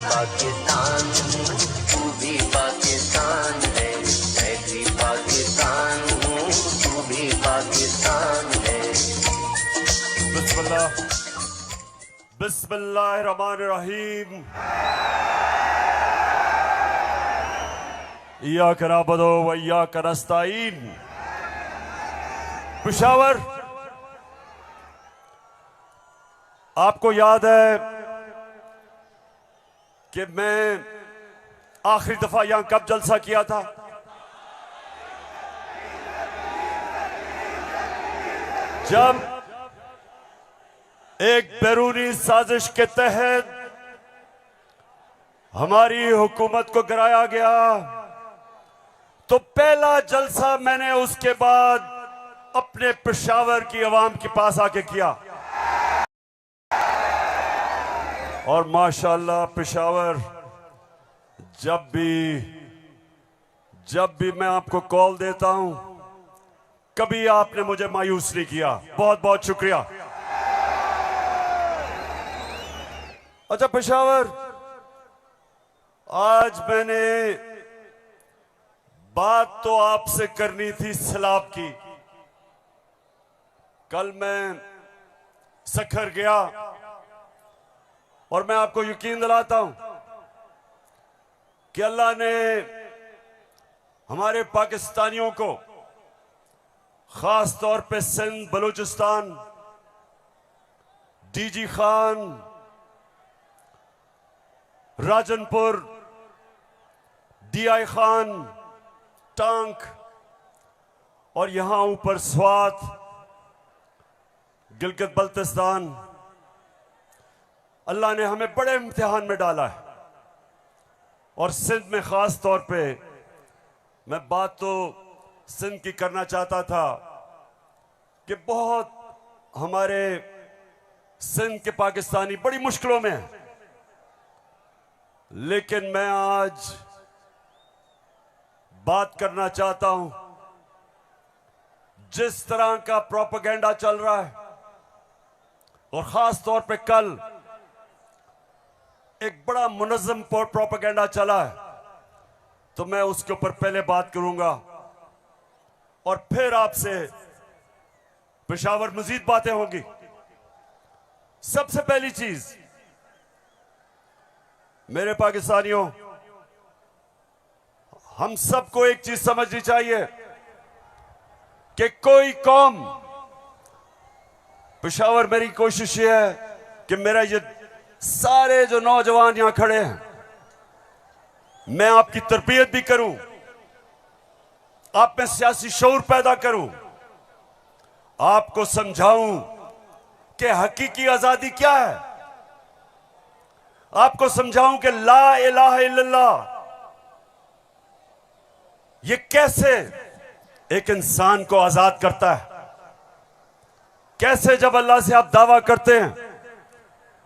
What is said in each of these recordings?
पाकिस्तान तू भी पाकिस्तान है, मैं भी पाकिस्तान हूँ, तू भी पाकिस्तान है। बिस्मिल्लाह बिस्मिल्लाहिर्रहमानिर्रहीम। इय्याक नअबुदु व इय्याक नस्तईन। पेशावर, आपको याद है कि मैं आखिरी दफा यहां कब जलसा किया था? जब एक बैरूनी साजिश के तहत हमारी हुकूमत को गिराया गया, तो पहला जलसा मैंने उसके बाद अपने पेशावर की आवाम के पास आके किया। और माशाअल्लाह पेशावर, जब भी मैं आपको कॉल देता हूं, कभी आपने मुझे मायूस नहीं किया। बहुत बहुत शुक्रिया। अच्छा पेशावर, आज मैंने बात तो आपसे करनी थी सैलाब की। कल मैं सखर गया और मैं आपको यकीन दिलाता हूं कि अल्लाह ने हमारे पाकिस्तानियों को, खास तौर पे सिंध, बलूचिस्तान, डीजी खान, राजनपुर, डीआई खान, टांक और यहां ऊपर स्वात, गिलगित बल्तिस्तान, अल्लाह ने हमें बड़े इम्तिहान में डाला है। और सिंध में खास तौर पे मैं बात तो सिंध की करना चाहता था कि बहुत हमारे सिंध के पाकिस्तानी बड़ी मुश्किलों में हैं। लेकिन मैं आज बात करना चाहता हूं, जिस तरह का प्रोपेगेंडा चल रहा है, और खास तौर पे कल एक बड़ा मुनज़्ज़म प्रोपेगेंडा चला है, तो मैं उसके ऊपर पहले बात करूंगा और फिर आपसे पेशावर मजीद बातें होंगी। सबसे पहली चीज, मेरे पाकिस्तानियों, हम सबको एक चीज समझनी चाहिए कि कोई कौम, पेशावर, मेरी कोशिश ये है कि मेरा ये सारे जो नौजवान यहां खड़े हैं, मैं आपकी तरबियत भी करूं, आप में सियासी शऊर पैदा करूं, आपको समझाऊं कि हकीकी आजादी क्या है, आपको समझाऊं कि ला इलाहा इल्लल्लाह ये कैसे एक इंसान को आजाद करता है। कैसे जब अल्लाह से आप दावा करते हैं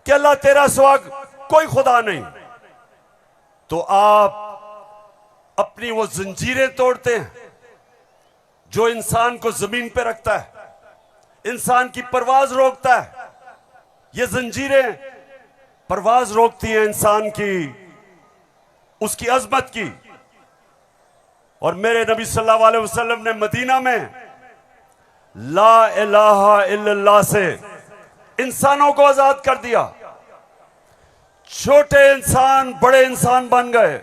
कि अल्लाह तेरा सिवा कोई खुदा नहीं, तो आप अपनी वो जंजीरें तोड़ते हैं जो इंसान को जमीन पे रखता है, इंसान की परवाज रोकता है। ये जंजीरें परवाज रोकती हैं इंसान की, उसकी अजमत की। और मेरे नबी सल्लल्लाहु अलैहि वसल्लम ने मदीना में ला इलाहा इल्लल्लाह से इंसानों को आजाद कर दिया। छोटे इंसान बड़े इंसान बन गए।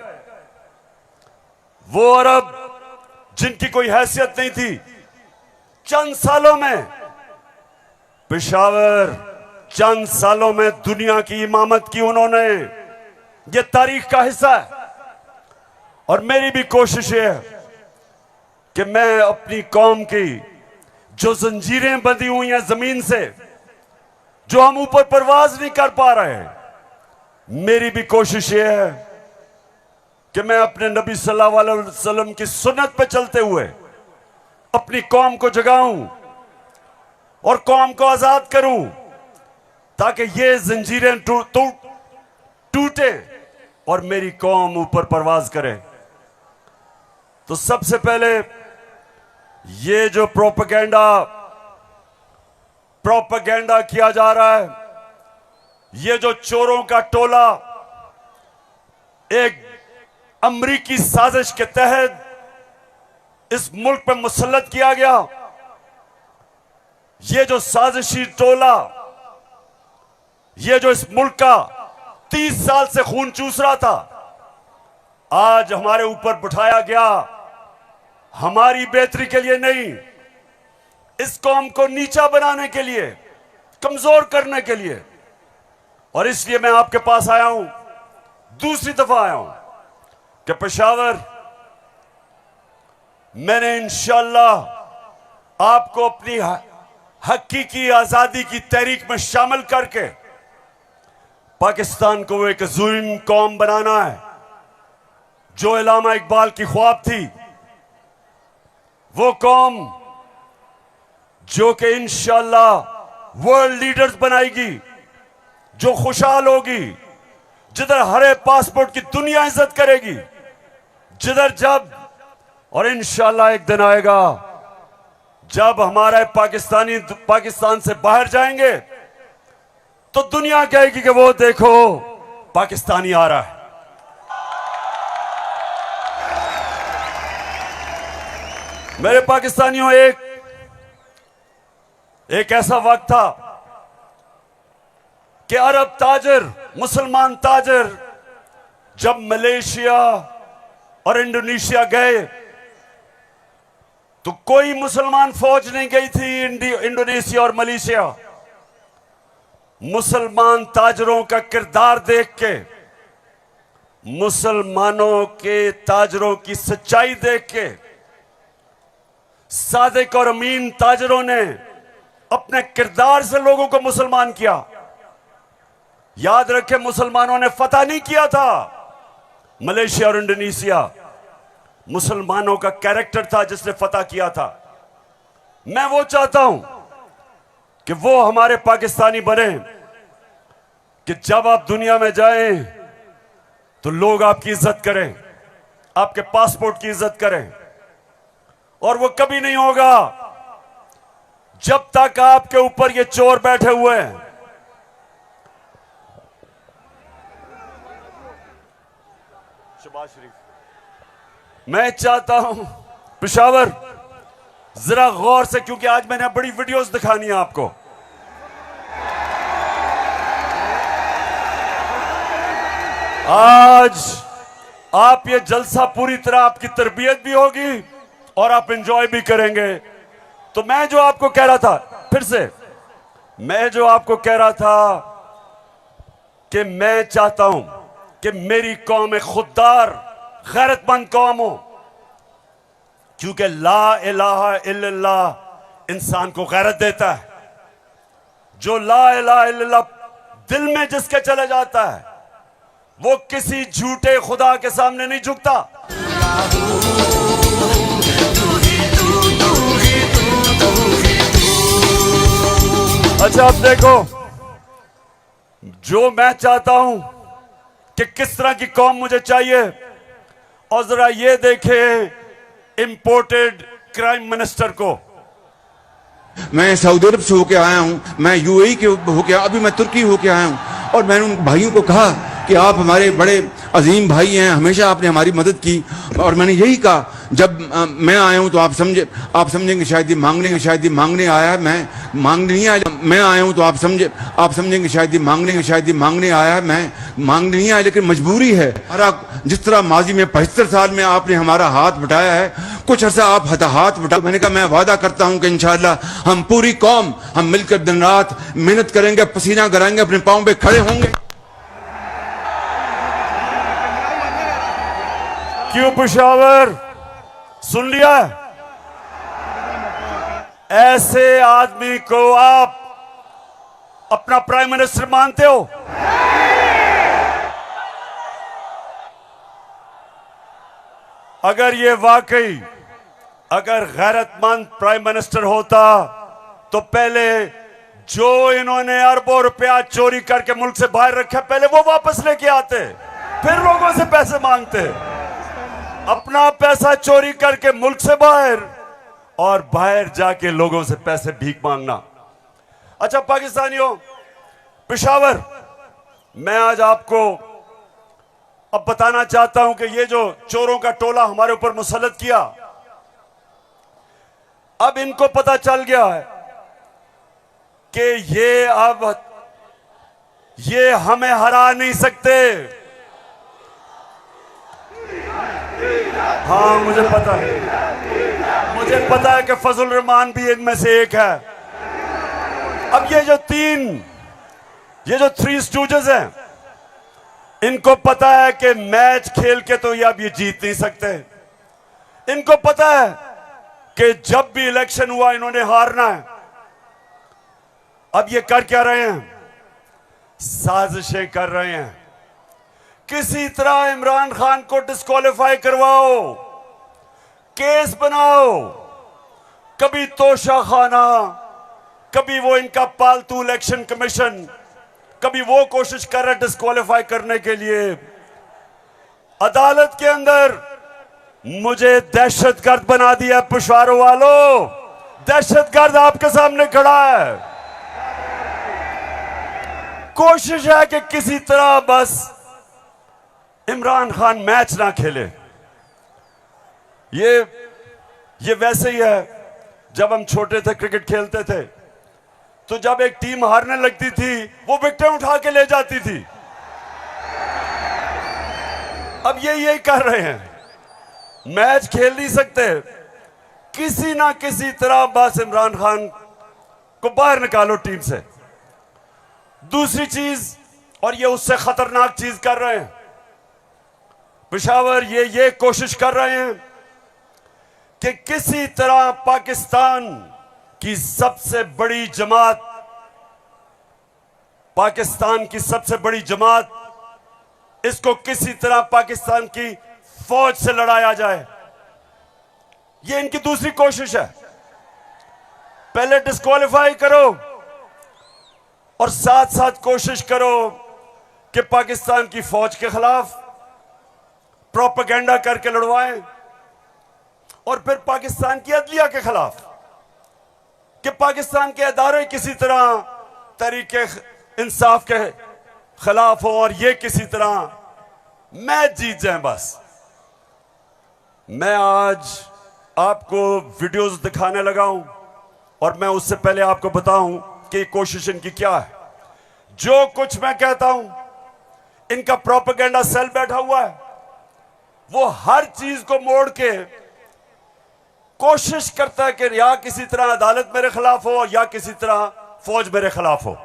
वो अरब जिनकी कोई हैसियत नहीं थी, चंद सालों में, पेशावर, चंद सालों में दुनिया की इमामत की उन्होंने। ये तारीख का हिस्सा है। और मेरी भी कोशिश है कि मैं अपनी कौम की जो जंजीरें बंधी हुई हैं जमीन से, जो हम ऊपर परवाज नहीं कर पा रहे, मेरी भी कोशिश ये है कि मैं अपने नबी सल्लल्लाहु अलैहि वसल्लम की सुन्नत पे चलते हुए अपनी कौम को जगाऊं और कौम को आजाद करूं, ताकि ये जंजीरें टूटे और मेरी कौम ऊपर परवाज करे। तो सबसे पहले ये जो प्रोपेगेंडा किया जा रहा है, ये जो चोरों का टोला एक अमरीकी साजिश के तहत इस मुल्क पर मुसल्लत किया गया। ये जो साजिशी टोला, ये जो इस मुल्क का 30 साल से खून चूस रहा था, आज हमारे ऊपर बिठाया गया हमारी बेहतरी के लिए नहीं, इस कौम को नीचा बनाने के लिए, कमजोर करने के लिए। और इसलिए मैं आपके पास आया हूं, दूसरी दफा आया हूं कि पेशावर मैंने इंशाअल्लाह आपको अपनी हकीकी आजादी की तहरीक में शामिल करके पाकिस्तान को एक अज़ीम कौम बनाना है। जो इलामा इकबाल की ख्वाब थी, वो कौम जो कि इंशाअल्लाह वर्ल्ड लीडर्स बनाएगी, जो खुशहाल होगी, जिधर हरे पासपोर्ट की दुनिया इज्जत करेगी, जिधर जब और इंशाअल्लाह एक दिन आएगा जब हमारे पाकिस्तान से बाहर जाएंगे तो दुनिया कहेगी कि वो देखो पाकिस्तानी आ रहा है। मेरे पाकिस्तानियों, एक ऐसा वक्त था कि अरब ताजिर, मुसलमान ताजिर जब मलेशिया और इंडोनेशिया गए तो कोई मुसलमान फौज नहीं गई थी इंडोनेशिया और मलेशिया। मुसलमान ताजरों का किरदार देख के, मुसलमानों के ताजरों की सच्चाई देख के, सादिक और अमीन ताजरों ने अपने किरदार से लोगों को मुसलमान किया। याद रखें, मुसलमानों ने फतह नहीं किया था मलेशिया और इंडोनेशिया, मुसलमानों का कैरेक्टर था जिसने फतह किया था। मैं वो चाहता हूं कि वो हमारे पाकिस्तानी बने कि जब आप दुनिया में जाएं तो लोग आपकी इज्जत करें, आपके पासपोर्ट की इज्जत करें। और वो कभी नहीं होगा जब तक आपके ऊपर ये चोर बैठे हुए हैं। शबाज शरीफ, मैं चाहता हूं पेशावर जरा गौर से, क्योंकि आज मैंने बड़ी वीडियोस दिखानी है आपको। आज आप ये जलसा पूरी तरह आपकी तरबियत भी होगी और आप एंजॉय भी करेंगे। तो मैं जो आपको कह रहा था, फिर से मैं जो आपको कह रहा था कि मैं चाहता हूं कि मेरी कौम एक खुददार, गैरतमंद कौम हो, क्योंकि ला इलाहा इल्लल्लाह इंसान को गैरत देता है। जो ला इलाहा इल्लल्लाह दिल में जिसके चले जाता है, वो किसी झूठे खुदा के सामने नहीं झुकता। अच्छा, अब देखो, जो मैं चाहता हूं कि किस तरह की कौम मुझे चाहिए, और जरा ये देखें इंपोर्टेड क्राइम मिनिस्टर को। मैं सऊदी अरब से होके आया हूं, मैं यूएई के होके, अभी मैं तुर्की होके आया हूं, और मैंने उन भाइयों को कहा कि आप हमारे बड़े अजीम भाई हैं, हमेशा आपने हमारी मदद की। और मैंने यही कहा, जब मैं आया हूं तो आप समझेंगे शायद ये मांगने आया है, मैं मांगने नहीं आया। मैं आया हूं तो आप समझेंगे शायद ये मांगने आया है, मैं मांगने नहीं आया, लेकिन मजबूरी है। जिस तरह माजी में 75 साल में आपने हमारा हाथ बटाया है, कुछ अर्सा आप हाथ बटा। मैंने कहा मैं वादा करता हूं कि इंशाअल्लाह हम पूरी कौम हम मिलकर दिन रात मेहनत करेंगे, पसीना गिराएंगे, अपने पांव पे खड़े होंगे। क्यों पेशावर, सुन लिया? ऐसे आदमी को आप अपना प्राइम मिनिस्टर मानते हो? अगर ये वाकई अगर गैरतमंद प्राइम मिनिस्टर होता तो पहले जो इन्होंने अरबों रुपया चोरी करके मुल्क से बाहर रखा, पहले वो वापस लेके आते, फिर लोगों से पैसे मांगते। अपना पैसा चोरी करके मुल्क से बाहर, और बाहर जाके लोगों से पैसे भीख मांगना। अच्छा पाकिस्तानियों, पेशावर, मैं आज आपको अब बताना चाहता हूं कि ये जो चोरों का टोला हमारे ऊपर मुसल्लत किया, अब इनको पता चल गया है कि ये हमें हरा नहीं सकते। हाँ, मुझे पता है कि फजल रहमान भी इनमें से एक है। अब ये जो थ्री स्टूजेस हैं, इनको पता है कि मैच खेल के तो ये अब ये जीत नहीं सकते। इनको पता है कि जब भी इलेक्शन हुआ इन्होंने हारना है। अब ये कर क्या रहे हैं? साजिशें कर रहे हैं। किसी तरह इमरान खान को डिस्क्वालीफाई करवाओ, केस बनाओ, कभी तोशाखाना, कभी वो इनका पालतू इलेक्शन कमीशन, कभी वो कोशिश कर रहे डिस्क्वालीफाई करने के लिए। अदालत के अंदर मुझे दहशतगर्द बना दिया पिशावर वालों। दहशतगर्द आपके सामने खड़ा है। कोशिश है कि किसी तरह बस इमरान खान मैच ना खेले। ये वैसे ही है, जब हम छोटे थे क्रिकेट खेलते थे तो जब एक टीम हारने लगती थी वो विकेटें उठा के ले जाती थी। अब ये यही कर रहे हैं, मैच खेल नहीं सकते, किसी ना किसी तरह बस इमरान खान को बाहर निकालो टीम से। दूसरी चीज, और ये उससे खतरनाक चीज कर रहे हैं, पेशावर ये कोशिश कर रहे हैं कि किसी तरह पाकिस्तान की सबसे बड़ी जमात, इसको किसी तरह पाकिस्तान की फौज से लड़ाया जाए। ये इनकी दूसरी कोशिश है। पहले डिस्क्वालीफाई करो और साथ साथ कोशिश करो कि पाकिस्तान की फौज के खिलाफ प्रोपेगेंडा करके लड़वाएं, और फिर पाकिस्तान की अदलिया के खिलाफ कि पाकिस्तान के अदारे किसी तरह तरीके इंसाफ के खिलाफ हो और ये किसी तरह मैच जीत जाएं। बस मैं आज आपको वीडियोस दिखाने लगा हूं, और मैं उससे पहले आपको बताऊं कि कोशिश इनकी क्या है। जो कुछ मैं कहता हूं, इनका प्रोपेगेंडा सेल बैठा हुआ है, वो हर चीज को मोड़ के कोशिश करता है कि या किसी तरह अदालत मेरे खिलाफ हो या किसी तरह फौज मेरे खिलाफ हो।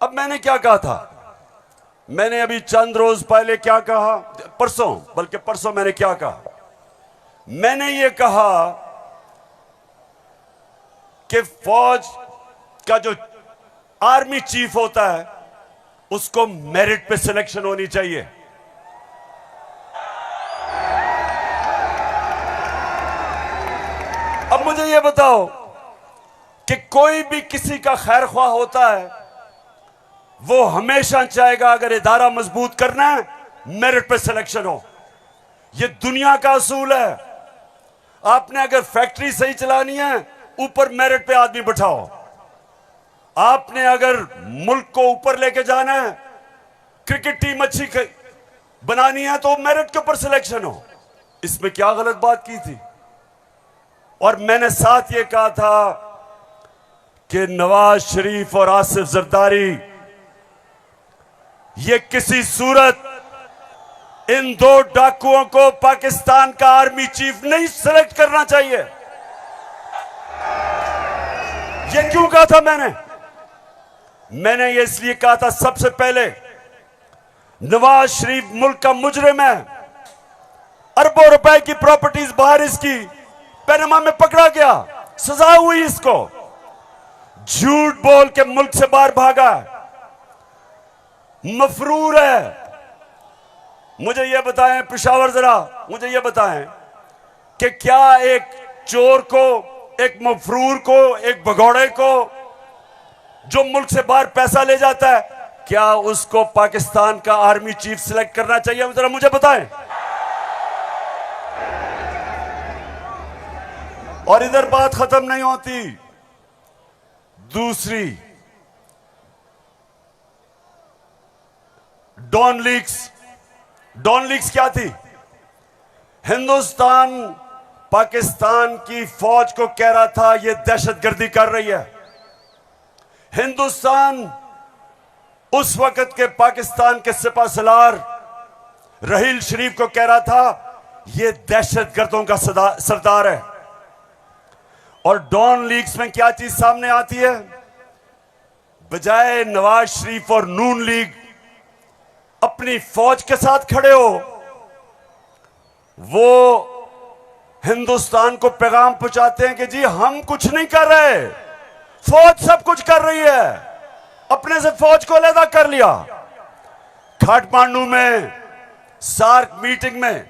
अब मैंने क्या कहा था? मैंने अभी चंद रोज पहले क्या कहा, परसों मैंने क्या कहा? मैंने ये कहा कि फौज का जो आर्मी चीफ होता है उसको मेरिट पे सिलेक्शन होनी चाहिए। अब मुझे यह बताओ कि कोई भी किसी का खैर ख्वाह होता है, वो हमेशा चाहेगा अगर इदारा मजबूत करना है मेरिट पे सिलेक्शन हो। यह दुनिया का असूल है। आपने अगर फैक्ट्री सही चलानी है, ऊपर मेरिट पे आदमी बिठाओ। आपने अगर मुल्क को ऊपर लेके जाना है, क्रिकेट टीम अच्छी बनानी है, तो मेरिट के ऊपर सिलेक्शन हो। इसमें क्या गलत बात की थी? और मैंने साथ ये कहा था कि नवाज शरीफ और आसिफ जरदारी, ये किसी सूरत इन दो डाकुओं को पाकिस्तान का आर्मी चीफ नहीं सिलेक्ट करना चाहिए। ये क्यों कहा था मैंने ये इसलिए कहा था, सबसे पहले नवाज शरीफ मुल्क का मुजरिम है। अरबों रुपए की प्रॉपर्टीज बाहर इसकी पैनामा में पकड़ा गया, सजा हुई इसको। झूठ बोल के मुल्क से बाहर भागा, मफरूर है। मुझे यह बताएं पेशावर, जरा मुझे यह बताएं कि क्या एक चोर को, एक मफरूर को, एक भगौड़े को जो मुल्क से बाहर पैसा ले जाता है, क्या उसको पाकिस्तान का आर्मी चीफ सिलेक्ट करना चाहिए? जरा मुझे बताएं। और इधर बात खत्म नहीं होती। दूसरी, डॉन लीक्स डॉन लीग्स क्या थी? हिंदुस्तान पाकिस्तान की फौज को कह रहा था यह दहशतगर्दी कर रही है। हिंदुस्तान उस वक्त के पाकिस्तान के सिपा सलार रहील शरीफ को कह रहा था यह दहशतगर्दों का सरदार है। और डॉन लीग्स में क्या चीज सामने आती है? बजाय नवाज शरीफ और नून लीग अपनी फौज के साथ खड़े हो, वो हिंदुस्तान को पैगाम पहुंचाते हैं कि जी हम कुछ नहीं कर रहे, फौज सब कुछ कर रही है। अपने से फौज को अलग कर लिया। काठमांडू में सार्क मीटिंग में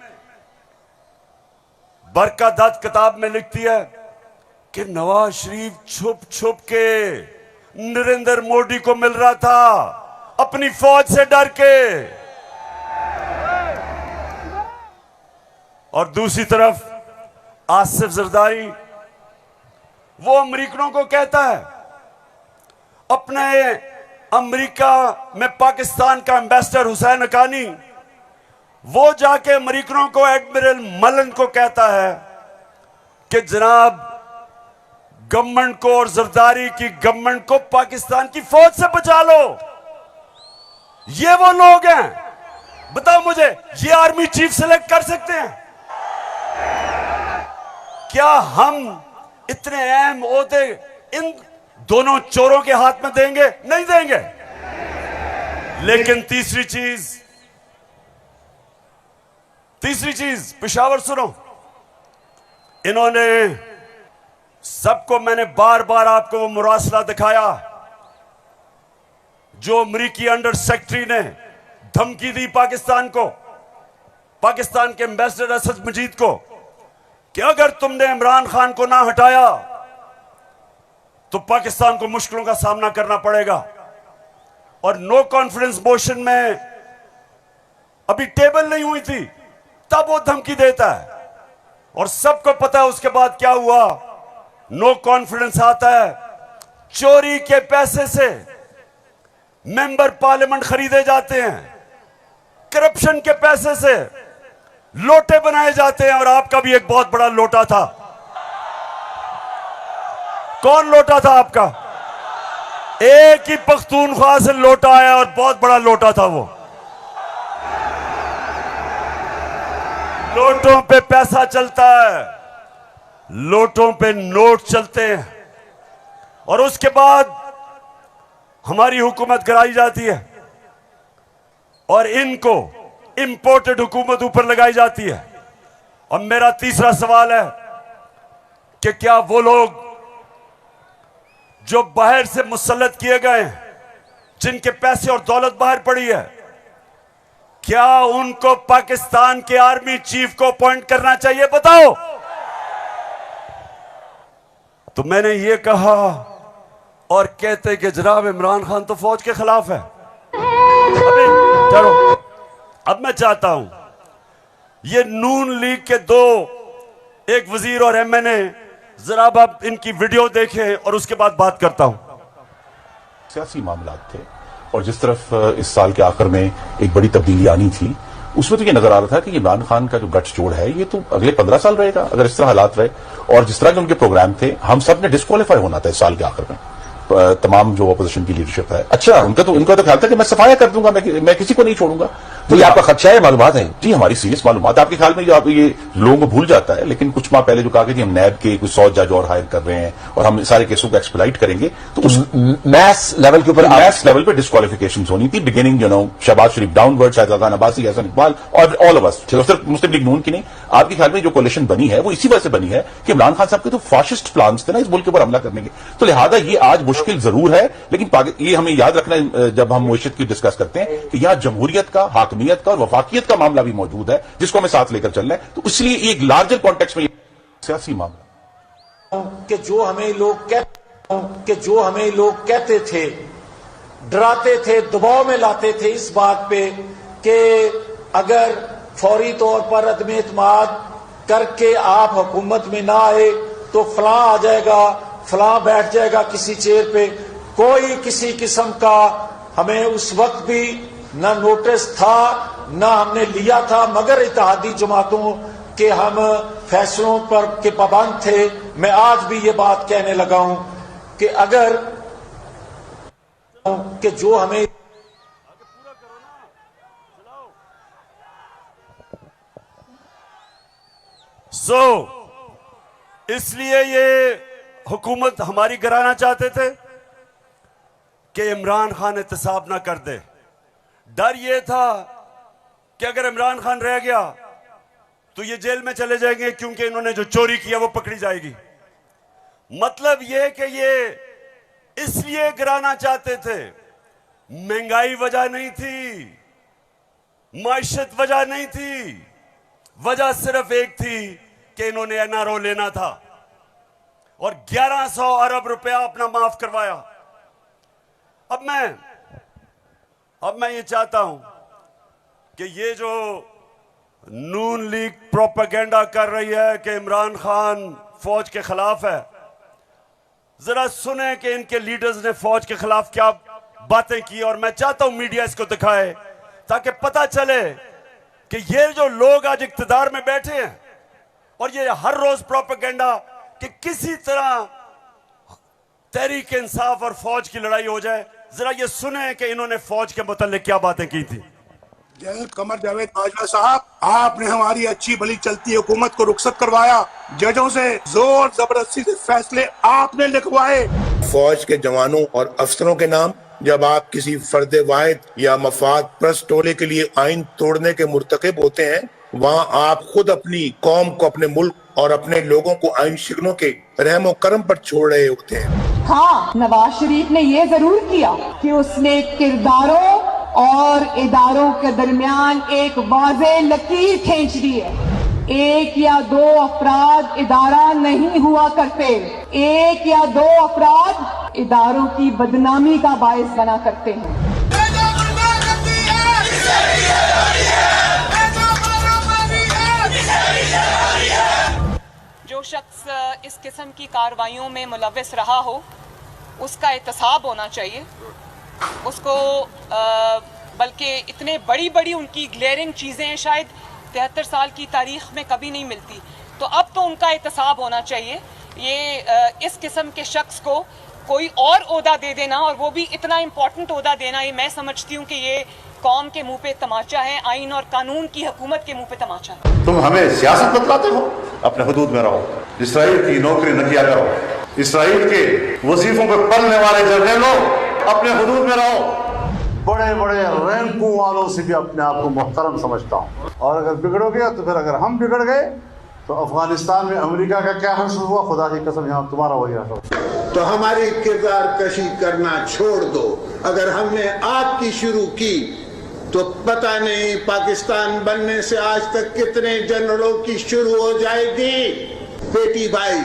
बरका दत्त किताब में लिखती है कि नवाज शरीफ छुप छुप के नरेंद्र मोदी को मिल रहा था अपनी फौज से डर के। और दूसरी तरफ आसिफ जरदारी वो अमेरिकनों को कहता है, अपने अमेरिका में पाकिस्तान का एम्बेसडर हुसैन हक्कानी वो जाके अमेरिकनों को एडमिरल मलन को कहता है कि जनाब गवर्नमेंट को और जरदारी की गवर्नमेंट को पाकिस्तान की फौज से बचा लो। ये वो लोग हैं, बताओ मुझे, ये आर्मी चीफ सेलेक्ट कर सकते हैं? क्या हम इतने अहम ओहदे इन दोनों चोरों के हाथ में देंगे? नहीं देंगे। लेकिन तीसरी चीज पेशावर सुनो, इन्होंने सबको, मैंने बार बार आपको वो मुरासला दिखाया जो अमरीकी अंडर सेक्रेटरी ने धमकी दी पाकिस्तान को, पाकिस्तान के एम्बेसडर असद मजीद को, कि अगर तुमने इमरान खान को ना हटाया तो पाकिस्तान को मुश्किलों का सामना करना पड़ेगा। और नो कॉन्फिडेंस मोशन में अभी टेबल नहीं हुई थी तब वो धमकी देता है। और सबको पता है उसके बाद क्या हुआ। नो कॉन्फिडेंस आता है, चोरी के पैसे से मेंबर पार्लियामेंट खरीदे जाते हैं, करप्शन के पैसे से लोटे बनाए जाते हैं। और आपका भी एक बहुत बड़ा लोटा था। कौन लोटा था आपका? एक ही पख्तूनख्वा से लोटा आया और बहुत बड़ा लोटा था वो। लोटों पे पैसा चलता है, लोटों पे नोट चलते हैं। और उसके बाद हमारी हुकूमत गिराई जाती है और इनको इंपोर्टेड हुकूमत ऊपर लगाई जाती है। और मेरा तीसरा सवाल है कि क्या वो लोग जो बाहर से मुसल्लत किए गए हैं, जिनके पैसे और दौलत बाहर पड़ी है, क्या उनको पाकिस्तान के आर्मी चीफ को अपॉइंट करना चाहिए? बताओ। तो मैंने ये कहा और कहते कि जनाब इमरान खान तो फौज के खिलाफ है। अभी चलो, अब मैं चाहता हूं ये नून लीग के दो, एक वजीर और एमएनए, जरा आप इनकी वीडियो देखें और उसके बाद बात करता हूं। सियासी मामला थे और जिस तरफ इस साल के आखिर में एक बड़ी तब्दीली आनी थी, उसमें तो ये नजर आ रहा था कि इमरान खान का जो गठजोड़ है ये तो अगले 15 साल रहेगा अगर इस तरह हालात रहे। और जिस तरह के उनके प्रोग्राम थे, हम सब ने डिस्क्वालीफाई होना था इस साल के आखिर में। तमाम जो अपोजिशन की लीडरशिप है, अच्छा उनका तो ख्याल था कि मैं सफाया कर दूंगा, मैं किसी को नहीं छोड़ूंगा। तो ये आपका खदशा है? मालूमात है जी, हमारी सीरियस मालूमात आपके ख्याल में जो आप ये लोगों को भूल जाता है, लेकिन कुछ माह पहले जो कहा कि हम नैब के कुछ 100 जज और हायर कर रहे हैं और हम सारे केसों को एक्सप्लाइट करेंगे, तो उस मैस लेवल के ऊपर मैस लेवल पे डिस्क्वालिफिकेशन होनी थी। बिगिनिंग शहबाज शरीफ डाउनवर्ड, शाहजाद खान अब्बासी, हसन इकबाल और ऑल ऑफ अस, सिर्फ मुस्लिम लीग नून की नहीं। आपके ख्याल में जो कोलिशन बनी है वो इसी वजह से बनी है कि इमरान खान साहब के तो फाशिस्ट प्लान्स थे ना इस मुल्क के ऊपर हमला करने के। तो लिहाजा ये आज मुश्किल जरूर है, लेकिन ये हमें याद रखना है जब हम मुआशियत की डिस्कस करते हैं कि यहां जमहूरियत का, हाकमियत का और वफाकियत का मामला भी मौजूद है जिसको हमें साथ लेकर चलना है। तो इसलिए एक लार्जर कॉन्टेक्स्ट में सियासी मामला कि जो हमें लोग कहते थे, डराते थे, दबाव में लाते थे इस बात पे कि अगर फौरी तौर पर अदम एतमाद करके आप हुकूमत में ना आए तो फलां आ जाएगा, फलां बैठ जाएगा किसी चेयर पे। कोई किसी किस्म का हमें उस वक्त भी न नोटिस था ना हमने लिया था, मगर इत्तेहादी जमातों के हम फैसलों पर के पाबंद थे। मैं आज भी ये बात कहने लगा हूं कि अगर कि जो हमें इसलिए ये हुकूमत हमारी गिराना चाहते थे कि इमरान खान एहतसाब ना कर दे। डर ये था कि अगर इमरान खान रह गया तो ये जेल में चले जाएंगे, क्योंकि इन्होंने जो चोरी किया वो पकड़ी जाएगी। मतलब ये कि ये इसलिए गिराना चाहते थे, महंगाई वजह नहीं थी, माइशत वजह नहीं थी, वजह सिर्फ एक थी कि इन्होंने एनआरओ लेना था और 1100 अरब रुपया अपना माफ करवाया। अब मैं ये चाहता हूं कि ये जो नून लीग प्रोपेगेंडा कर रही है कि इमरान खान फौज के खिलाफ है, जरा सुने कि इनके लीडर्स ने फौज के खिलाफ क्या बातें की। और मैं चाहता हूं मीडिया इसको दिखाए ताकि पता चले कि ये जो लोग आज इक्तदार में बैठे हैं और ये हर रोज प्रोपेगेंडा कि किसी तरह तहरीक इंसाफ और फौज की लड़ाई हो जाए, जरा ये सुने कि इन्होंने फौज के मुतालिक क्या बातें की थी। जनरल कमर जावेद बाजवा साहब, आपने हमारी अच्छी भली चलती हुकूमत को रुखसत करवाया, जजों से जोर जबरदस्ती से फैसले आपने लिखवाए। फौज के जवानों और अफसरों के नाम जब आप किसी फर्द वाहिद या मफाद परस्त टोले के लिए आइन तोड़ने के मुर्तकिब होते हैं, वहाँ आप खुद अपनी कौम को, अपने मुल्क और अपने लोगों को आइन शिकनों के रहमो करम पर छोड़ रहे होते हैं। हाँ, नवाज शरीफ ने ये जरूर किया कि उसने किरदारों और इदारों के दरमियान एक वाज़ेह लकीर खींच दी है। एक या दो अफराद इदारा नहीं हुआ करते, एक या दो अफराद इदारों की बदनामी का बायस बना करते हैं। जो शख्स इस किस्म की कार्रवाइयों में मुलव्वस रहा हो उसका एहतसाब होना चाहिए। उसको बल्कि इतने बड़ी बड़ी उनकी ग्लेयरिंग चीज़ें शायद 73 साल की तारीख में कभी नहीं मिलती, तो अब तो उनका एहतसाब होना चाहिए। ये इस किस्म के शख्स को कोई और ओहदा दे देना, और वो भी इतना इम्पोर्टेंट ओहदा देना, ये मैं समझती हूँ कि ये कौम के मुंह पे तमाचा है, आइन और कानून की हुकूमत के मुंह पे तमाचा है। तुम हमें सियासत बतलाते हो, अपने हुदूद में रहो, इसराइल की नौकरी न किया करो, इसराइल के वजीफों पे पलने वाले जर्नलों अपने हुदूद में रहो। बड़े बड़े रैंकों वालों से भी अपने आप को मुहतरम समझता हूँ, और अगर बिगड़ोगे तो फिर अगर हम बिगड़ गए तो अफगानिस्तान में अमेरिका का क्या हश्र हुआ, खुदा की कसम यहाँ तुम्हारा वही हश्र। तो हमारी किरदार कशी करना छोड़ दो। अगर हमने आपकी शुरू की तो पता नहीं पाकिस्तान बनने से आज तक कितने जनरलों की शुरू हो जाएगी। बेटी भाई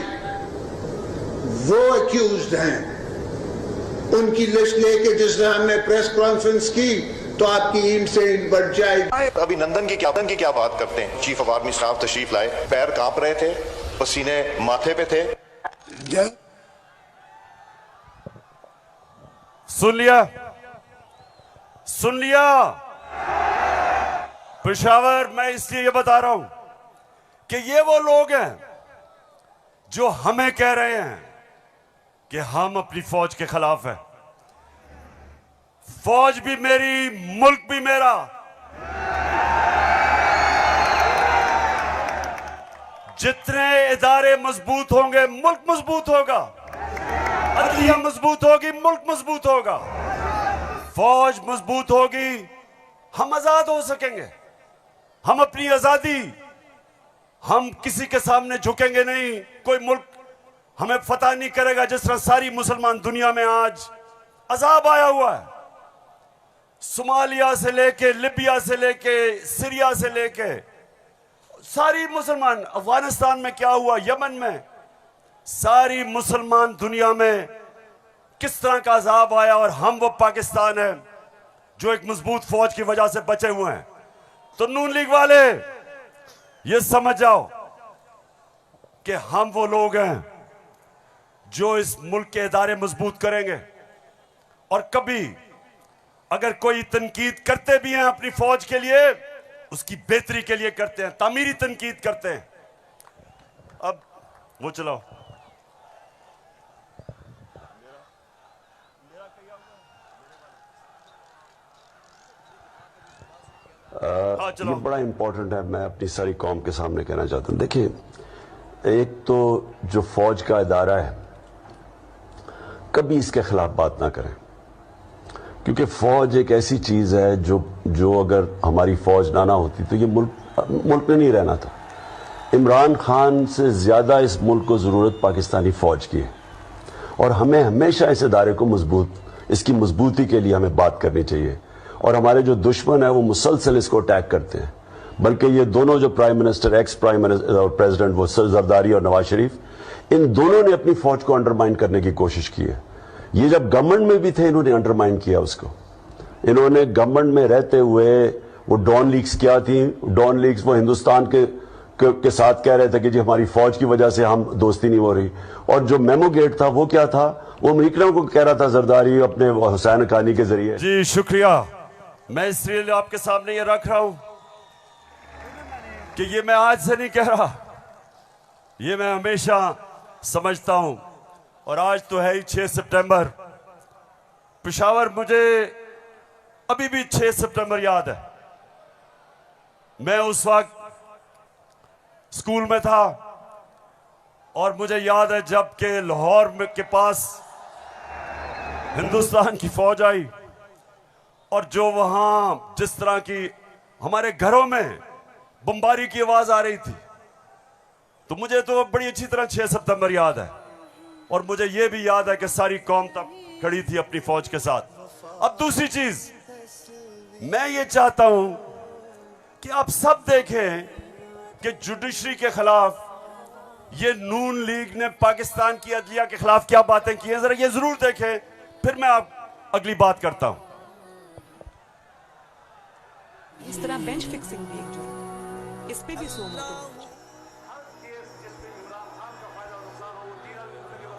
वो अक्यूज्ड हैं, उनकी लिस्ट लेके जिस दिन हमने प्रेस कॉन्फ्रेंस की तो आपकी ईंट से ईंट बढ़ जाएगी। अभिनंदन की क्या बात करते हैं। चीफ ऑफ आर्मी स्टाफ तशरीफ लाए, पैर कांप रहे थे, पसीने माथे पे थे। सुन लिया पेशावर, मैं इसलिए ये बता रहा हूं कि ये वो लोग हैं जो हमें कह रहे हैं कि हम अपनी फौज के खिलाफ हैं। फौज भी मेरी, मुल्क भी मेरा। जितने इदारे मजबूत होंगे मुल्क मजबूत होगा, अदलिया मजबूत होगी मुल्क मजबूत होगा, फौज मजबूत होगी, हम आजाद हो सकेंगे। हम अपनी आजादी, हम किसी के सामने झुकेंगे नहीं, कोई मुल्क हमें फतह नहीं करेगा। जिस तरह सारी मुसलमान दुनिया में आज अजाब आया हुआ है, सोमालिया से लेके, लिबिया से लेके, सीरिया से लेके, सारी मुसलमान, अफगानिस्तान में क्या हुआ, यमन में, सारी मुसलमान दुनिया में किस तरह का अजाब आया, और हम वो पाकिस्तान है जो एक मजबूत फौज की वजह से बचे हुए हैं। तो नून लीग वाले ये समझ जाओ कि हम वो लोग हैं जो इस मुल्क के इदारे मजबूत करेंगे। और कभी अगर कोई तनकीद करते भी हैं अपनी फौज के लिए उसकी बेहतरी के लिए करते हैं, तामीरी तनकीद करते हैं। अब वो चलाओ। ये बड़ा इंपॉर्टेंट है, मैं अपनी सारी कौम के सामने कहना चाहता हूं। देखिए, एक तो जो फौज का इदारा है, कभी इसके खिलाफ बात ना करें, क्योंकि फौज एक ऐसी चीज है जो अगर हमारी फौज ना होती तो ये मुल्क में नहीं रहना था। इमरान खान से ज्यादा इस मुल्क को जरूरत पाकिस्तानी फौज की है, और हमें हमेशा इस इदारे को इसकी मजबूती के लिए हमें बात करनी चाहिए। और हमारे जो दुश्मन है वो मुसलसल इसको अटैक करते हैं, बल्कि ये दोनों जो prime minister, ex prime minister और प्रेसिडेंट, वो जरदारी और नवाज शरीफ, इन दोनों ने अपनी फौज को अंडरमाइन करने की कोशिश की है। ये जब गवर्नमेंट में भी थे, इन्होंने अंडरमाइन किया उसको। इन्होंने गवर्नमेंट में रहते हुए वो डॉन लीग्स क्या थी, डॉन लीग्स वो हिंदुस्तान के साथ कह रहे थे कि जी हमारी फौज की वजह से हम दोस्ती नहीं हो रही। और जो मेमो गेट था वो क्या था, वो अमेरिकनों को कह रहा था जरदारी अपने हुसैन हक्कानी के जरिए। जी शुक्रिया। मैं इसलिए आपके सामने ये रख रहा हूं कि ये मैं आज से नहीं कह रहा, ये मैं हमेशा समझता हूं। और आज तो है ही 6 सितंबर। पेशावर, मुझे अभी भी 6 सितंबर याद है। मैं उस वक्त स्कूल में था और मुझे याद है जब के लाहौर के पास हिंदुस्तान की फौज आई और जो वहां जिस तरह की हमारे घरों में बमबारी की आवाज आ रही थी, तो मुझे तो बड़ी अच्छी तरह 6 सितंबर याद है। और मुझे यह भी याद है कि सारी कौम तब खड़ी थी अपनी फौज के साथ। अब दूसरी चीज, मैं ये चाहता हूं कि आप सब देखें कि जुडिशरी के खिलाफ ये नून लीग ने पाकिस्तान की अदलिया के खिलाफ क्या बातें की हैं, जरा ये जरूर देखें, फिर मैं आप अगली बात करता हूं। इस तरह बेंच फिक्सिंग भी एक जुर्म, इस पे भी 100 मोटिव।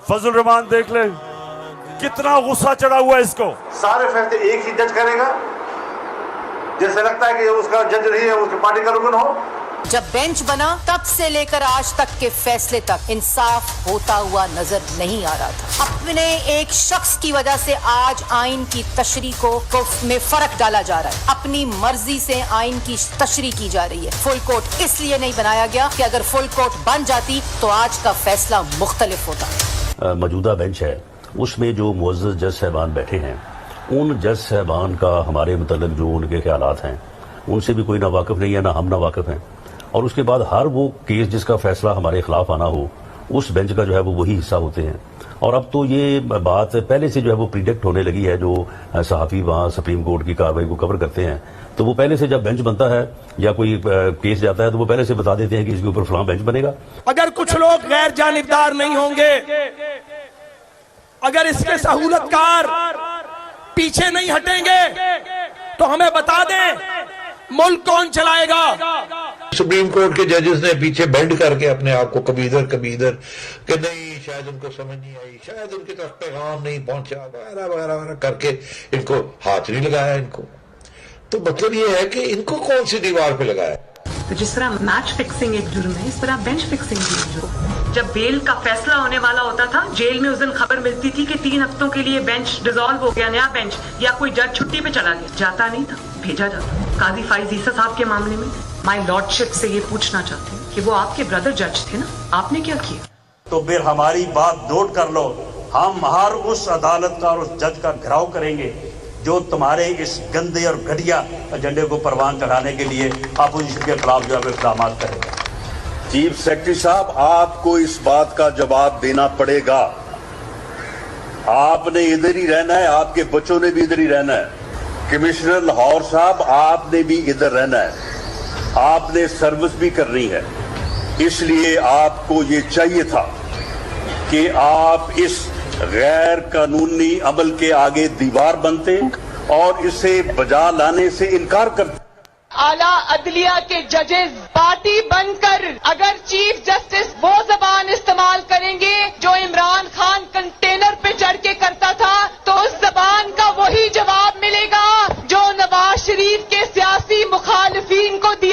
फजल रहमान देख ले कितना गुस्सा चढ़ा हुआ है इसको। सारे फैसले एक ही जज करेगा, जैसे लगता है कि उसका जज नहीं है, उसकी पार्टी का रुकन हो। जब बेंच बना तब से लेकर आज तक के फैसले तक इंसाफ होता हुआ नजर नहीं आ रहा था। अपने एक शख्स की वजह से आज आइन की तशरीह को में फर्क डाला जा रहा है। अपनी मर्जी से आइन की तशरीह की जा रही है। फुल कोर्ट इसलिए नहीं बनाया गया कि अगर फुल कोर्ट बन जाती तो आज का फैसला मुख्तलिफ होता। मौजूदा बेंच है, उसमें जो मुअज़्ज़ज़ जज साहबान बैठे हैं, उन जज साहबान का हमारे मतलब जो उनके ख्यालात हैं उनसे भी कोई ना वाकिफ नहीं है, ना हम ना वाकिफ हैं। और उसके बाद हर वो केस जिसका फैसला हमारे खिलाफ आना हो, उस बेंच का जो है वो वही हिस्सा होते हैं। और अब तो ये बात पहले से जो है वो प्रिडिक्ट होने लगी है। जो सहाफ़ी वहाँ सुप्रीम कोर्ट की कार्रवाई को कवर करते हैं, तो वो पहले से जब बेंच बनता है या कोई केस जाता है तो वो पहले से बता देते हैं कि इसके ऊपर फलां बेंच बनेगा। अगर कुछ लोग गैर जानिबदार नहीं होंगे, अगर इसके सहूलतकार पीछे नहीं हटेंगे, तो हमें बता दें मुल्क कौन चलाएगा। सुप्रीम कोर्ट के जजेस ने पीछे बेंड करके अपने आप को कभी इधर कि नहीं, शायद उनको समझ नहीं आई, शायद उनके तक पैगाम नहीं पहुंचा, वगैरह वगैरह वगैरह करके इनको हाथ नहीं लगाया इनको। तो मतलब ये है कि इनको कौन सी दीवार पे लगाया। तो जिस तरह मैच फिक्सिंग एक जुर्म है, इस तरह बेंच फिक्सिंग भी एक जुर्म है। जब बेल का फैसला होने वाला होता था, जेल में उस दिन खबर मिलती थी कि 3 हफ्तों के लिए बेंच डिसॉल्व हो गया, नया बेंच, या कोई जज छुट्टी पे चला गया। जाता नहीं था, भेजा जाता। काजी फाइज ईसा साहब के मामले में माय लॉर्डशिप से ये पूछना चाहते हैं कि वो आपके ब्रदर जज थे ना, आपने क्या किया? तो फिर हमारी बात नोट कर लो, हम हर उस अदालत का और उस जज का घेराव करेंगे जो तुम्हारे इस गंदे और घटिया एजेंडे को परवान चढ़ाने के लिए अपोजिशन के खिलाफ जो है इक़दाम करेगा। चीफ सेक्रेटरी साहब, आपको इस बात का जवाब देना पड़ेगा। आपने इधर ही रहना है, आपके बच्चों ने भी इधर ही रहना है। कमिश्नर लाहौर साहब, आपने भी इधर रहना है, आपने सर्विस भी करनी है। इसलिए आपको ये चाहिए था कि आप इस गैर कानूनी अमल के आगे दीवार बनते और इसे बजा लाने से इनकार करते। आला अदलिया के जजेस पार्टी बनकर अगर चीफ जस्टिस वो जबान इस्तेमाल करेंगे जो इमरान खान कंटेनर पे चढ़ के करता था, तो उस जबान का वही जवाब मिलेगा जो नवाज शरीफ के सियासी मुखालिफिन को दिया।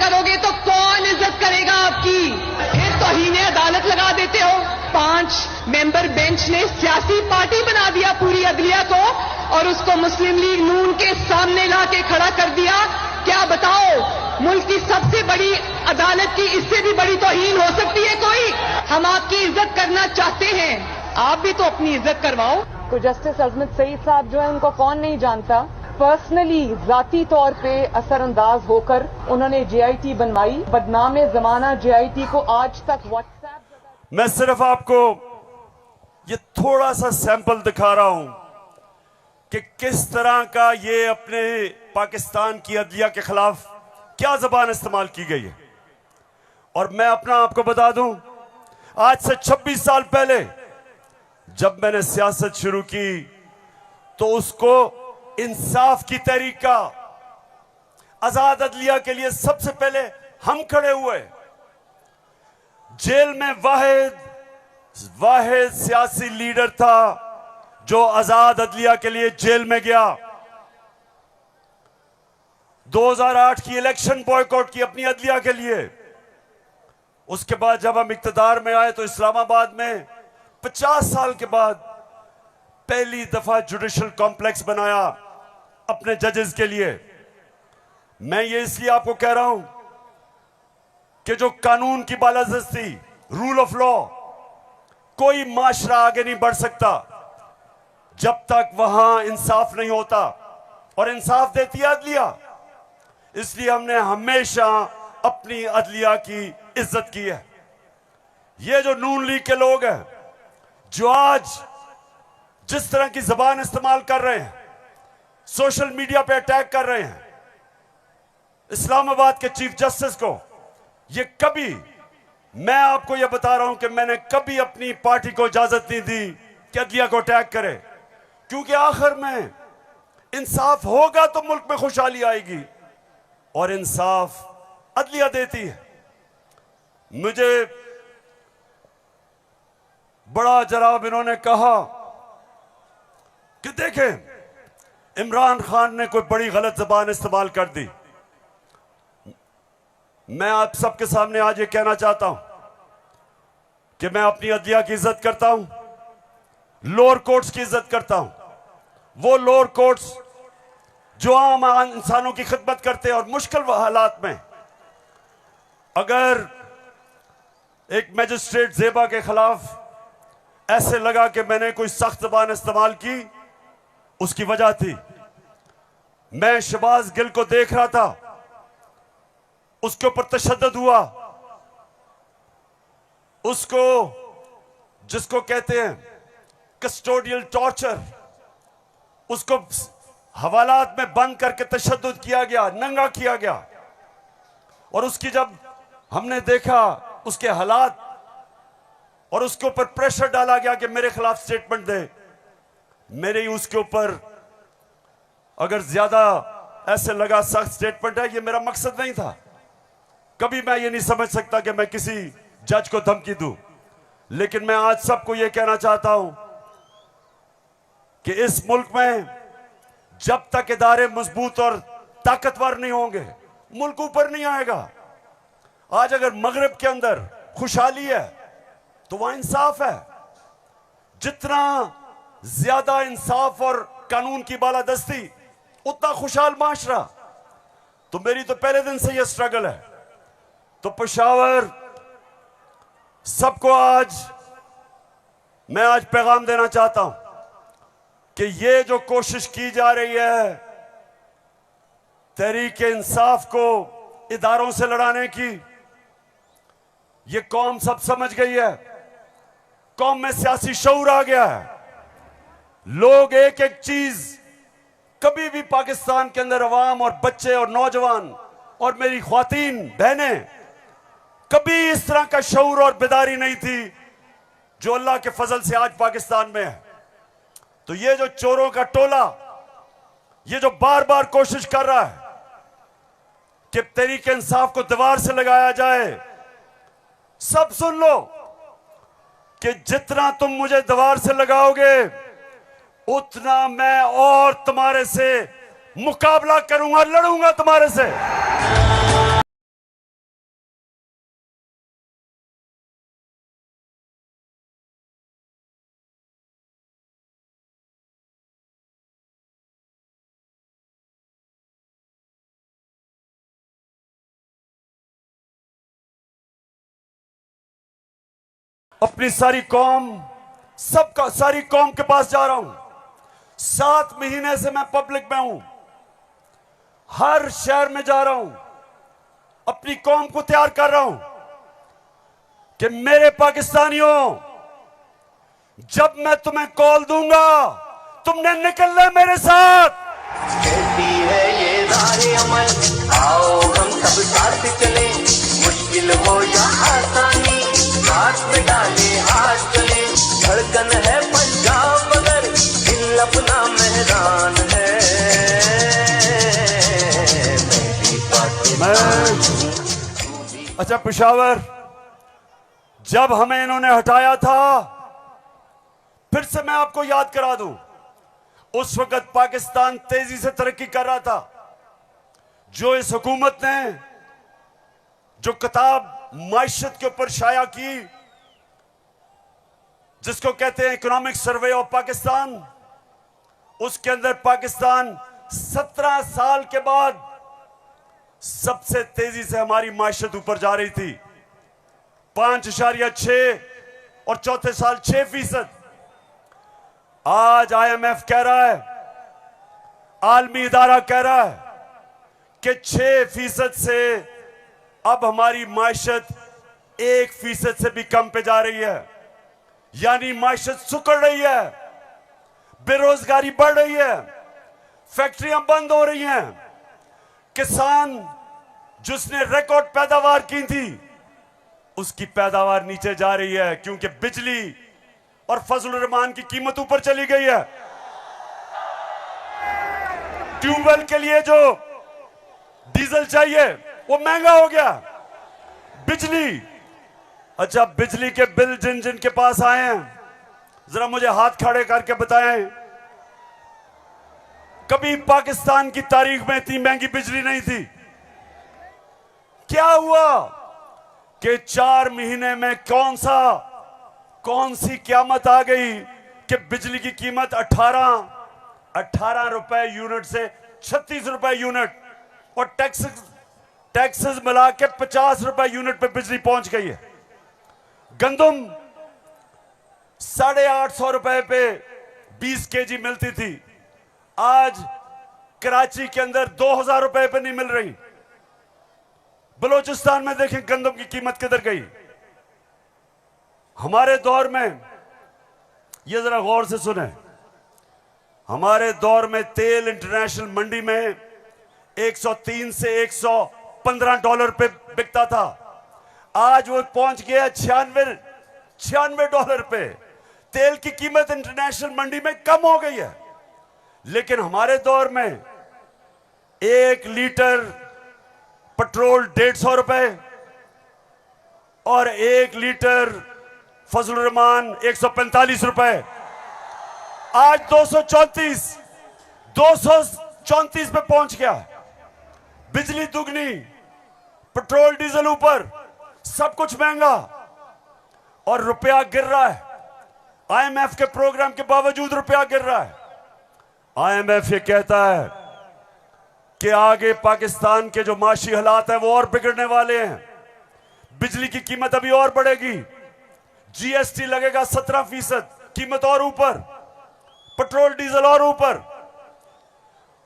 करोगे तो कौन इज्जत करेगा आपकी? फिर तौहीन अदालत लगा देते हो। 5 मेंबर बेंच ने सियासी पार्टी बना दिया पूरी अदलिया को और उसको मुस्लिम लीग नून के सामने ला के खड़ा कर दिया। क्या बताओ, मुल्क की सबसे बड़ी अदालत की इससे भी बड़ी तौहीन हो सकती है कोई? हम आपकी इज्जत करना चाहते हैं, आप भी तो अपनी इज्जत करवाओ। तो जस्टिस अजमत सईद साहब जो है उनको कौन नहीं जानता। पर्सनली जाती तौर पे असरअंदाज होकर उन्होंने JIT बनवाई। बदनाम जमाना JIT को आज तक व्हाट्सएप। मैं सिर्फ आपको ये थोड़ा सा सैंपल दिखा रहा हूं कि किस तरह का ये अपने पाकिस्तान की अदलिया के खिलाफ क्या जबान इस्तेमाल की गई है। और मैं अपना आपको बता दूं, आज से 26 साल पहले जब मैंने सियासत शुरू की तो उसको इंसाफ की तहरीक का, आजाद अदलिया के लिए सबसे पहले हम खड़े हुए। जेल में वाहिद सियासी लीडर था जो आजाद अदलिया के लिए जेल में गया। 2008 की इलेक्शन बॉयकॉट की अपनी अदलिया के लिए। उसके बाद जब हम इक्तदार में आए तो इस्लामाबाद में 50 साल के बाद पहली दफा जुडिशल कॉम्प्लेक्स बनाया अपने जजेस के लिए। मैं ये इसलिए आपको कह रहा हूं कि जो कानून की बालादस्ती, रूल ऑफ लॉ, कोई माशरा आगे नहीं बढ़ सकता जब तक वहां इंसाफ नहीं होता। और इंसाफ देती है अदलिया, इसलिए हमने हमेशा अपनी अदलिया की इज्जत की है। ये जो नून लीग के लोग हैं जो आज जिस तरह की जबान इस्तेमाल कर रहे हैं, सोशल मीडिया पे अटैक कर रहे हैं इस्लामाबाद के चीफ जस्टिस को, ये कभी, मैं आपको ये बता रहा हूं कि मैंने कभी अपनी पार्टी को इजाजत नहीं दी कि अदलिया को अटैक करे, क्योंकि आखिर में इंसाफ होगा तो मुल्क में खुशहाली आएगी और इंसाफ अदलिया देती है। मुझे बड़ा जनाब इन्होंने कहा कि देखें इमरान खान ने कोई बड़ी गलत जबान इस्तेमाल कर दी। मैं आप सबके सामने आज ये कहना चाहता हूं कि मैं अपनी अदलिया की इज्जत करता हूं, लोअर कोर्ट्स की इज्जत करता हूं। वो लोअर कोर्ट्स जो आम इंसानों की खिदमत करते हैं और मुश्किल हालात में, अगर एक मजिस्ट्रेट ज़ेबा के खिलाफ ऐसे लगा कि मैंने कोई सख्त जबान इस्तेमाल की, उसकी वजह थी मैं शहबाज गिल को देख रहा था, उसके ऊपर तशद्दुद हुआ, उसको जिसको कहते हैं कस्टोडियल टॉर्चर, उसको हवालात में बंद करके तशद्दुद किया गया, नंगा किया गया। और उसकी जब हमने देखा उसके हालात और उसके ऊपर प्रेशर डाला गया कि मेरे खिलाफ स्टेटमेंट दे, मेरे ही उसके ऊपर अगर ज्यादा ऐसे लगा सख्त स्टेटमेंट है, ये मेरा मकसद नहीं था। कभी मैं ये नहीं समझ सकता कि मैं किसी जज को धमकी दूं, लेकिन मैं आज सबको ये कहना चाहता हूं कि इस मुल्क में जब तक इदारे मजबूत और ताकतवर नहीं होंगे, मुल्क ऊपर नहीं आएगा। आज अगर मगरिब के अंदर खुशहाली है तो वहां इंसाफ है। जितना ज्यादा इंसाफ और कानून की बालादस्ती, उतना खुशहाल माशरा। तो मेरी तो पहले दिन से यह स्ट्रगल है। तो पेशावर सबको मैं आज पैगाम देना चाहता हूं कि ये जो कोशिश की जा रही है तहरीक इंसाफ को इदारों से लड़ाने की, ये कौम सब समझ गई है। कौम में सियासी शऊर आ गया है। लोग एक एक चीज, कभी भी पाकिस्तान के अंदर अवाम और बच्चे और नौजवान और मेरी ख्वातीन बहनें, कभी इस तरह का शऊर और बेदारी नहीं थी जो अल्लाह के फजल से आज पाकिस्तान में है। तो ये जो चोरों का टोला, ये जो बार बार कोशिश कर रहा है कि तहरीक इंसाफ को दीवार से लगाया जाए, सब सुन लो कि जितना तुम मुझे दीवार से लगाओगे उतना मैं और तुम्हारे से मुकाबला करूंगा, लड़ूंगा तुम्हारे से। अपनी सारी कौम, सारी कौम के पास जा रहा हूं। 7 महीने से मैं पब्लिक में हूं, हर शहर में जा रहा हूं, अपनी कौम को तैयार कर रहा हूं कि मेरे पाकिस्तानियों, जब मैं तुम्हें कॉल दूंगा तुमने निकलना है मेरे साथ। कहती है ये राहे अमल, आओ हम सब साथ चले, मुश्किल हो या आसानी हाथ में डाले हाथ चले, धड़कन है पंजाब मगर दिल अपना मेहरान है। अच्छा पेशावर, जब हमें इन्होंने हटाया था, फिर से मैं आपको याद करा दूं, उस वक्त पाकिस्तान तेजी से तरक्की कर रहा था। जो इस हुकूमत ने जो किताब माइशत के ऊपर शाया की, जिसको कहते हैं इकोनॉमिक सर्वे ऑफ पाकिस्तान, उसके अंदर पाकिस्तान 17 साल के बाद सबसे तेजी से हमारी माइशत ऊपर जा रही थी। 5.6 और चौथे साल 6%। आज IMF कह रहा है, आलमी इदारा कह रहा है कि 6% से अब हमारी माइशत 1% से भी कम पे जा रही है। यानी माइशत सुकड़ रही है, बेरोजगारी बढ़ रही है, फैक्ट्रियां बंद हो रही हैं, किसान जिसने रिकॉर्ड पैदावार की थी उसकी पैदावार नीचे जा रही है, क्योंकि बिजली और फजल रहमान की कीमत ऊपर चली गई है। ट्यूबवेल के लिए जो डीजल चाहिए वो महंगा हो गया। बिजली, अच्छा बिजली के बिल जिन जिन के पास आए हैं, जरा मुझे हाथ खड़े करके बताएं, कभी पाकिस्तान की तारीख में इतनी महंगी बिजली नहीं थी। क्या हुआ कि 4 महीने में कौन सी क़यामत आ गई कि बिजली की कीमत 18 रुपए यूनिट से 36 रुपए यूनिट, और टैक्सेस मिला के 50 रुपए यूनिट पे बिजली पहुंच गई है। गंदम 850 रुपए पे 20 केजी मिलती थी, आज कराची के अंदर 2000 रुपए पे नहीं मिल रही। बलूचिस्तान में देखें गंदम की कीमत किधर गई। हमारे दौर में, ये जरा गौर से सुने, हमारे दौर में तेल इंटरनेशनल मंडी में 103 से 115 डॉलर पे बिकता था, आज वो पहुंच गया 96 डॉलर पे। तेल की कीमत इंटरनेशनल मंडी में कम हो गई है, लेकिन हमारे दौर में 1 लीटर पेट्रोल 150 रुपए और 1 लीटर फजल रहमान 145 रुपए, आज 234 पे पहुंच गया। बिजली दुगनी, पेट्रोल डीजल ऊपर, सब कुछ महंगा और रुपया गिर रहा है। IMF के प्रोग्राम के बावजूद रुपया गिर रहा है। IMF ये कहता है कि आगे पाकिस्तान के जो माशी हालात हैं वो और बिगड़ने वाले हैं, बिजली की कीमत अभी और बढ़ेगी, GST लगेगा 17%, कीमत और ऊपर, पेट्रोल डीजल और ऊपर।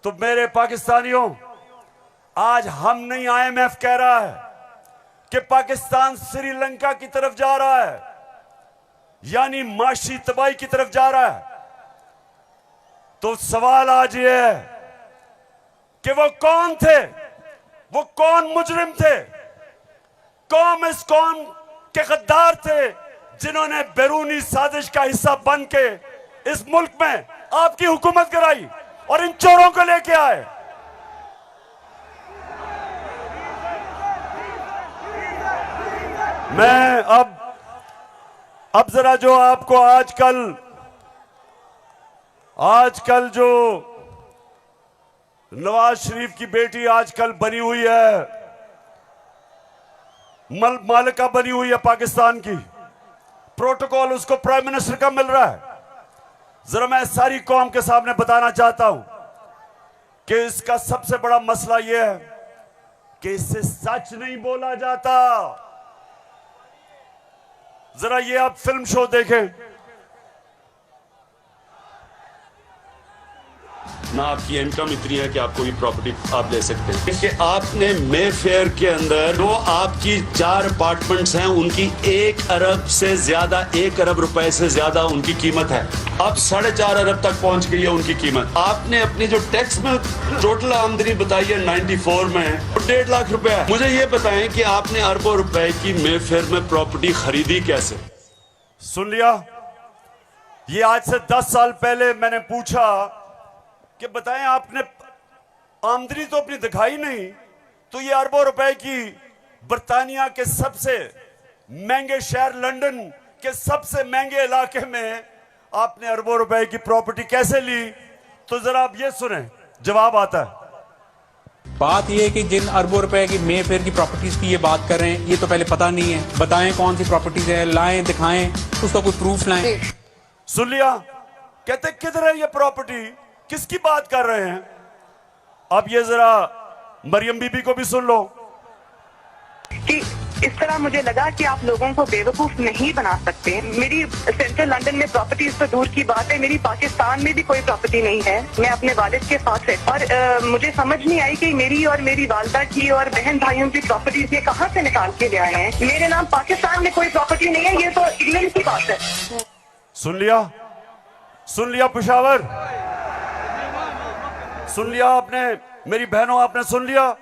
तो मेरे पाकिस्तानियों, आज हम नहीं, IMF कह रहा है कि पाकिस्तान श्रीलंका की तरफ जा रहा है, यानी माशी तबाही की तरफ जा रहा है। तो सवाल आज ये है कि वो कौन थे, वो कौन मुजरिम थे, कौन इस कौम के गद्दार थे जिन्होंने बैरूनी साजिश का हिस्सा बन के इस मुल्क में आपकी हुकूमत कराई और इन चोरों को लेके आए। मैं अब जरा जो आपको आजकल जो नवाज शरीफ की बेटी आजकल बनी हुई है, मालिका बनी हुई है पाकिस्तान की, प्रोटोकॉल उसको प्राइम मिनिस्टर का मिल रहा है। जरा मैं सारी कौम के सामने बताना चाहता हूं कि इसका सबसे बड़ा मसला यह है कि इससे सच नहीं बोला जाता। जरा ये आप फिल्म शो देखें ना, आपकी इनकम इतनी है कि आपको ये प्रॉपर्टी आप ले सकते हैं कि आपने मेफेयर के अंदर जो आपकी 4 अपार्टमेंट्स हैं उनकी 1 अरब से ज्यादा, 1 अरब रुपए से ज्यादा उनकी कीमत है। अब 4.5 अरब तक पहुंच गई है उनकी कीमत। आपने अपनी जो टैक्स में टोटल आमदनी बताई है 94 में 1.5 लाख रुपए है। मुझे ये बताएं कि आपने अरबों रुपए की मेफेयर में प्रॉपर्टी खरीदी कैसे? सुन लिया, ये आज से 10 साल पहले मैंने पूछा कि बताएं आपने आमदनी तो अपनी दिखाई नहीं, तो ये अरबों रुपए की बर्तानिया के सबसे महंगे शहर लंदन के सबसे महंगे इलाके में आपने अरबों रुपए की प्रॉपर्टी कैसे ली? तो जरा आप ये सुने, जवाब आता है। बात ये है कि जिन अरबों रुपए की मेफेयर की प्रॉपर्टीज की ये बात कर रहे हैं, ये तो पहले पता नहीं है। बताएं कौन सी प्रॉपर्टीज है, लाएं, दिखाएं, उसका कोई प्रूफ लाएं। सुन लिया, कहते किधर है ये प्रॉपर्टी, किसकी बात कर रहे हैं? अब ये जरा मरियम बीबी को भी सुन लो कि इस तरह मुझे लगा कि आप लोगों को बेवकूफ नहीं बना सकते। मेरी सेंट्रल लंदन में प्रॉपर्टीज तो दूर की बात है, मेरी पाकिस्तान में भी कोई प्रॉपर्टी नहीं है। मैं अपने वालिद के साथ है और मुझे समझ नहीं आई कि मेरी और मेरी वालदा की और बहन भाइयों की प्रॉपर्टीज ये कहाँ से निकाल के ले आए हैं। मेरे नाम पाकिस्तान में कोई प्रॉपर्टी नहीं है, ये तो इंग्लैंड की बात है। सुन लिया पेशावर, सुन लिया आपने, मेरी बहनों आपने सुन लिया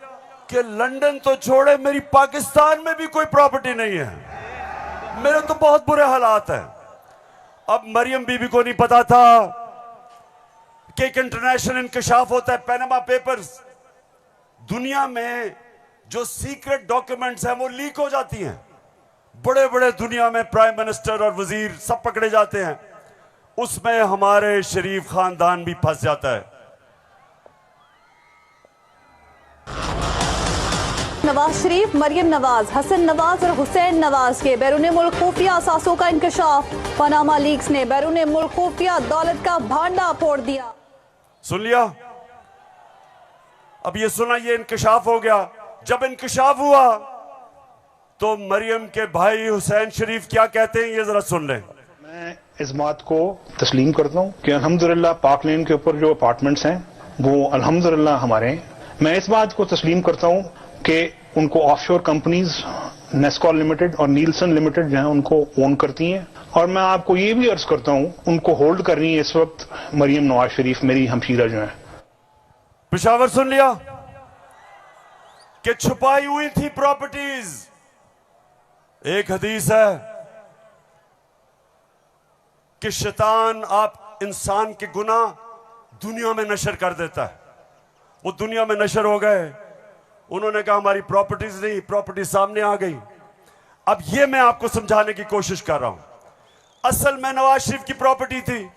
कि लंदन तो छोड़े मेरी पाकिस्तान में भी कोई प्रॉपर्टी नहीं है। मेरे तो बहुत बुरे हालात हैं। अब मरियम बीबी को नहीं पता था कि एक इंटरनेशनल इंकशाफ होता है, पैनामा पेपर्स। दुनिया में जो सीक्रेट डॉक्यूमेंट्स हैं वो लीक हो जाती हैं। बड़े बड़े दुनिया में प्राइम मिनिस्टर और वजीर सब पकड़े जाते हैं, उसमें हमारे शरीफ खानदान भी फंस जाता है। नवाज शरीफ, मरियम नवाज, हसन नवाज और हुसैन नवाज के बैरून मुल्क खुफिया असासों का इंकशाफ। पनामा लीक्स ने बैरून मुल्क खुफिया दौलत का भांडा फोड़ दिया। सुन लिया, अब ये सुना, ये इंकशाफ हो गया। जब इंकशाफ हुआ तो मरियम के भाई हुसैन शरीफ क्या कहते हैं, ये जरा सुन लें। मैं इस बात को तस्लीम करता हूँ कि अल्हम्दुलिल्लाह पाक लेन के ऊपर जो अपार्टमेंट्स हैं वो अल्हम्दुलिल्लाह हमारे हैं। मैं इस बात को तस्लीम करता हूँ कि उनको ऑफशोर कंपनीज नेस्कॉल लिमिटेड और नीलसन लिमिटेड जो है उनको ओन करती हैं। और मैं आपको ये भी अर्ज करता हूँ उनको होल्ड कर रही है इस वक्त मरियम नवाज शरीफ, मेरी हमशीरा जो है। पेशावर सुन लिया कि छुपाई हुई थी प्रॉपर्टीज। एक हदीस है कि शैतान आप इंसान के गुनाह दुनिया में नशर कर देता है। वो दुनिया में नशर हो गए, उन्होंने कहा हमारी प्रॉपर्टीज नहीं, प्रॉपर्टी सामने आ गई। अब ये मैं आपको समझाने की कोशिश कर रहा हूं। असल में नवाज शरीफ की प्रॉपर्टी थी,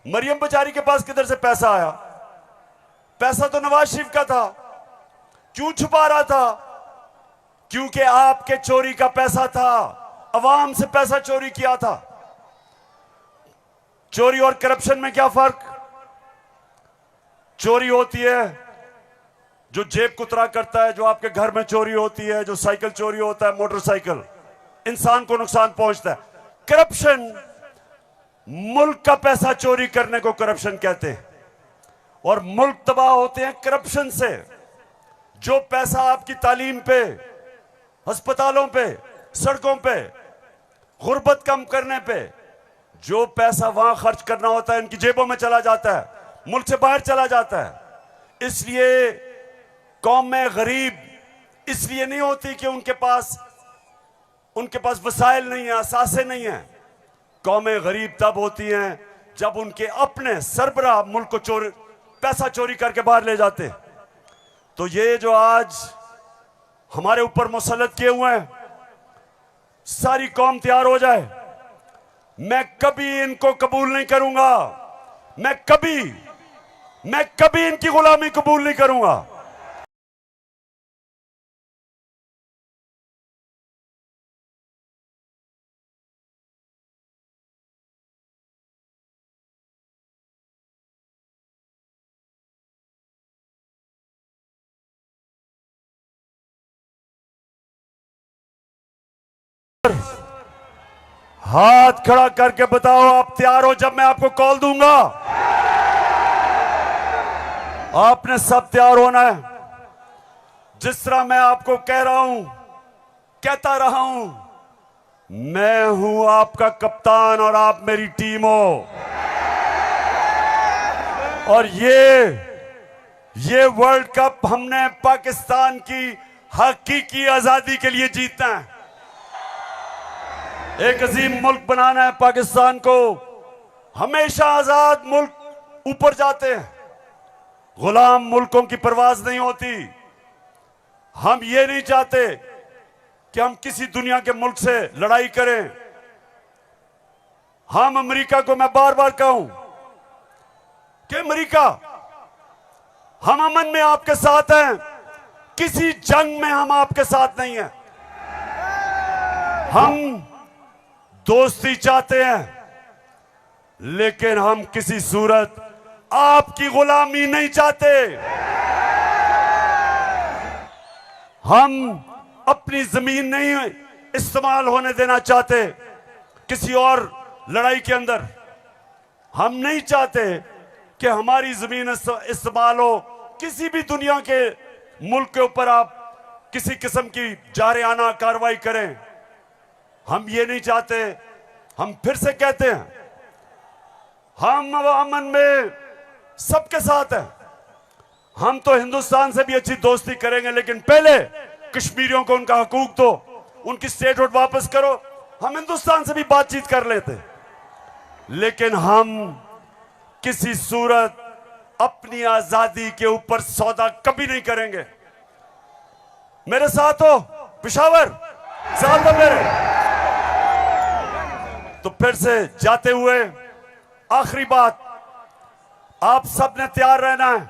मरियम बेचारी के पास किधर से पैसा आया? पैसा तो नवाज शरीफ का था। क्यों छुपा रहा था? क्योंकि आपके चोरी का पैसा था, अवाम से पैसा चोरी किया था। चोरी और करप्शन में क्या फर्क? चोरी होती है जो जेब कुतरा करता है, जो आपके घर में चोरी होती है, जो साइकिल चोरी होता है, मोटरसाइकिल, इंसान को नुकसान पहुंचता है। करप्शन, मुल्क का पैसा चोरी करने को करप्शन कहते हैं, और मुल्क तबाह होते हैं करप्शन से। जो पैसा आपकी तालीम पे, अस्पतालों पे, सड़कों पे, गुर्बत कम करने पे, जो पैसा वहां खर्च करना होता है इनकी जेबों में चला जाता है, मुल्क से बाहर चला जाता है। इसलिए कौम में गरीब इसलिए नहीं होती कि उनके पास वसाइल नहीं है, असासे नहीं है। कौमें गरीब तब होती हैं जब उनके अपने सरबराह मुल्क को पैसा चोरी करके बाहर ले जाते हैं। तो ये जो आज हमारे ऊपर मुसल्लत किए हुए हैं, सारी कौम तैयार हो जाए। मैं कभी इनको कबूल नहीं करूंगा, मैं कभी इनकी गुलामी कबूल नहीं करूंगा। हाथ खड़ा करके बताओ आप तैयार हो जब मैं आपको कॉल दूंगा? आपने सब तैयार होना है। जिस तरह मैं आपको कह रहा हूं, कहता रहा हूं, मैं हूं आपका कप्तान और आप मेरी टीम हो। और ये वर्ल्ड कप हमने पाकिस्तान की हकीकी आजादी के लिए जीतना है। एक अजीम मुल्क बनाना है पाकिस्तान को। हमेशा आजाद मुल्क ऊपर जाते हैं, गुलाम मुल्कों की परवाज नहीं होती। हम ये नहीं चाहते कि हम किसी दुनिया के मुल्क से लड़ाई करें। हम अमेरिका को मैं बार बार कहूं कि अमेरिका, हम अमन में आपके साथ हैं, किसी जंग में हम आपके साथ नहीं हैं। हम दोस्ती चाहते हैं, लेकिन हम किसी सूरत आपकी गुलामी नहीं चाहते। हम अपनी जमीन नहीं इस्तेमाल होने देना चाहते किसी और लड़ाई के अंदर। हम नहीं चाहते कि हमारी जमीन इस्तेमाल हो किसी भी दुनिया के मुल्क के ऊपर आप किसी किस्म की जारियाना कार्रवाई करें। हम ये नहीं चाहते। हम फिर से कहते हैं, हम अमन में सबके साथ हैं। हम तो हिंदुस्तान से भी अच्छी दोस्ती करेंगे, लेकिन पहले कश्मीरियों को उनका हकूक दो, उनकी स्टेटहुड वापस करो। हम हिंदुस्तान से भी बातचीत कर लेते, लेकिन हम किसी सूरत अपनी आजादी के ऊपर सौदा कभी नहीं करेंगे। मेरे साथ हो पेशावर, साथ हो मेरे। तो फिर से जाते हुए आखिरी बात, आप सब ने तैयार रहना है।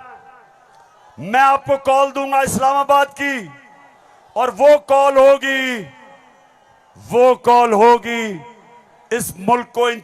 मैं आपको कॉल दूंगा इस्लामाबाद की, और वो कॉल होगी इस मुल्क को इन